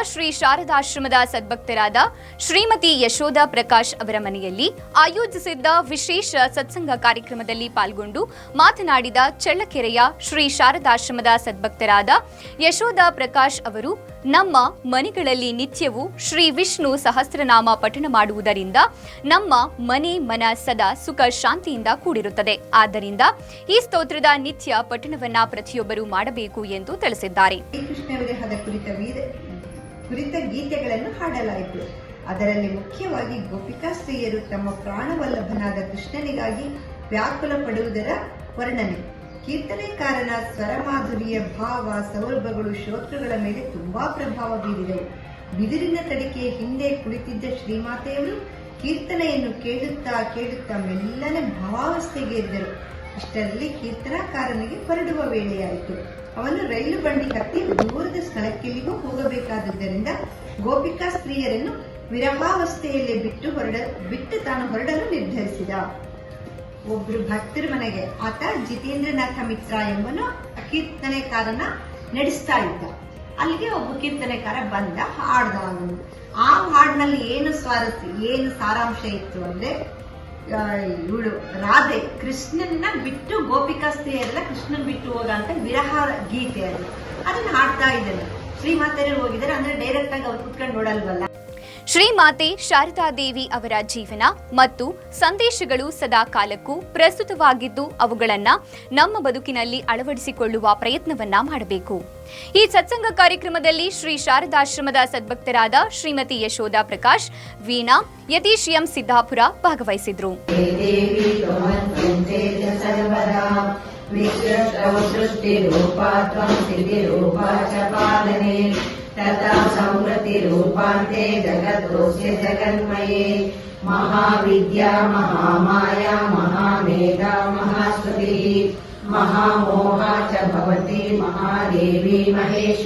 ಶ್ರೀ ಶಾರದಾಶ್ರಮದ ಸದ್ಭಕ್ತರಾದ ಶ್ರೀಮತಿ ಯಶೋಧ ಪ್ರಕಾಶ್ ಅವರ ಮನೆಯಲ್ಲಿ ಆಯೋಜಿಸಿದ್ದ ವಿಶೇಷ ಸತ್ಸಂಗ ಕಾರ್ಯಕ್ರಮದಲ್ಲಿ ಪಾಲ್ಗೊಂಡು ಮಾತನಾಡಿದ ಚಳ್ಳಕೆರೆಯ ಶ್ರೀ ಶಾರದಾಶ್ರಮದ ಸದ್ಭಕ್ತರಾದ ಯಶೋಧ ಪ್ರಕಾಶ್ ಅವರು, ನಮ್ಮ ಮನೆಗಳಲ್ಲಿ ನಿತ್ಯವೂ ಶ್ರೀ ವಿಷ್ಣು ಸಹಸ್ರನಾಮ ಪಠಣ ಮಾಡುವುದರಿಂದ ನಮ್ಮ ಮನೆ ಮನ ಸದಾ ಸುಖ ಶಾಂತಿಯಿಂದ ಕೂಡಿರುತ್ತದೆ. ಆದ್ದರಿಂದ ಈ ಸ್ತೋತ್ರದ ನಿತ್ಯ ಪಠಣವನ್ನ ಪ್ರತಿಯೊಬ್ಬರು ಮಾಡಬೇಕು ಎಂದು ತಿಳಿಸಿದ್ದಾರೆ. ಕುರಿತ ಗೀತೆಗಳನ್ನು ಹಾಡಲಾಯಿತು. ಅದರಲ್ಲಿ ಮುಖ್ಯವಾಗಿ ಗೋಪಿಕಾ ಸ್ತ್ರೀಯರು ತಮ್ಮ ಪ್ರಾಣವಲ್ಲಭನಾದ ಕೃಷ್ಣನಿಗಾಗಿ ವ್ಯಾಕುಲ ಪಡುವುದರ ವರ್ಣನೆ. ಕೀರ್ತನೆಕಾರನ ಸ್ವರಮಾಧುರ್ಯ, ಭಾವ, ಸೌರಭಗಳು ಶ್ರೋತೃಗಳ ಮೇಲೆ ತುಂಬಾ ಪ್ರಭಾವ ಬೀರಿದವು. ಬಿದಿರಿನ ತಡಿಕೆಯ ಹಿಂದೆ ಕುಳಿತಿದ್ದ ಶ್ರೀಮಾತೆಯವರು ಕೀರ್ತನೆಯನ್ನು ಕೇಳುತ್ತಾ ಕೇಳುತ್ತಾ ಮೆಲ್ಲನೆ ಭಾವಾವಸ್ಥೆಗೇರಿದರು. ಅಷ್ಟರಲ್ಲಿ ಕೀರ್ತನಾಕಾರನಿಗೆ ಹೊರಡುವ ವೇಳೆಯಾಯಿತು. ಅವನು ರೈಲು ಬಂಡಿ ಹತ್ತಿ ದೂರದ ಸ್ಥಳಕ್ಕೆಲ್ಲಿಗೂ ಹೋಗಬೇಕಾದುದರಿಂದ ಗೋಪಿಕಾ ಸ್ತ್ರೀಯರನ್ನು ವಿರಹಾವಸ್ಥೆಯಲ್ಲೇ ಬಿಟ್ಟು ತಾನು ಹೊರಡಲು ನಿರ್ಧರಿಸಿದ. ಒಬ್ರು ಭಕ್ತರ ಮನೆಗೆ ಆತ ಜಿತೇಂದ್ರನಾಥ ಮಿತ್ರ ಎಂಬನು ಕೀರ್ತನೆಕಾರನ ನಡೆಸ್ತಾ ಇದ್ದ. ಅಲ್ಲಿಗೆ ಒಬ್ಬ ಕೀರ್ತನೆಕಾರ ಬಂದ, ಹಾಡ್ದ. ಆ ಹಾಡಿನಲ್ಲಿ ಏನು ಸಾರಾಂಶ ಇತ್ತು ಅಂದ್ರೆ, ಇವಳು ರಾಧೆ ಕೃಷ್ಣನ ಬಿಟ್ಟು ಗೋಪಿಕಾ ಸ್ತ್ರೀಯರೆಲ್ಲ ಕೃಷ್ಣನ್ ಬಿಟ್ಟು ಹೋಗ ಅಂತ ವಿರಹ ಗೀತೆ ಅದನ್ನ ಹಾಡ್ತಾ ಇದ್ದಾನೆ. ಶ್ರೀಮಾತೆಯರು ಹೋಗಿದ್ದಾರೆ ಅಂದ್ರೆ ಡೈರೆಕ್ಟ್ ಆಗಿ ಅವ್ರು ಕುತ್ಕೊಂಡು ನೋಡಲ್ವಲ್ಲ. ಶ್ರೀಮಾತೆ ಶಾರದಾದೇವಿ ಅವರ ಜೀವನ ಮತ್ತು ಸಂದೇಶಗಳು ಸದಾ ಕಾಲಕ್ಕೂ ಪ್ರಸ್ತುತವಾಗಿದ್ದು ಅವುಗಳನ್ನು ನಮ್ಮ ಬದುಕಿನಲ್ಲಿ ಅಳವಡಿಸಿಕೊಳ್ಳುವ ಪ್ರಯತ್ನವನ್ನ ಮಾಡಬೇಕು. ಈ ಸತ್ಸಂಗ ಕಾರ್ಯಕ್ರಮದಲ್ಲಿ ಶ್ರೀ ಶಾರದಾಶ್ರಮದ ಸದ್ಭಕ್ತರಾದ ಶ್ರೀಮತಿ ಯಶೋಧ ಪ್ರಕಾಶ್, ವೀಣಾ, ಯತೀಶ್ ಎಂ ಸಿದ್ದಾಪುರ ಭಾಗವಹಿಸಿದ್ರು. तथा संवृतिरूपान्ते जगतोऽस्य जगन्मये महाविद्या महामाया महामेधा महास्तुतिः महामोहा च भवति महादेवी महेश्वरी।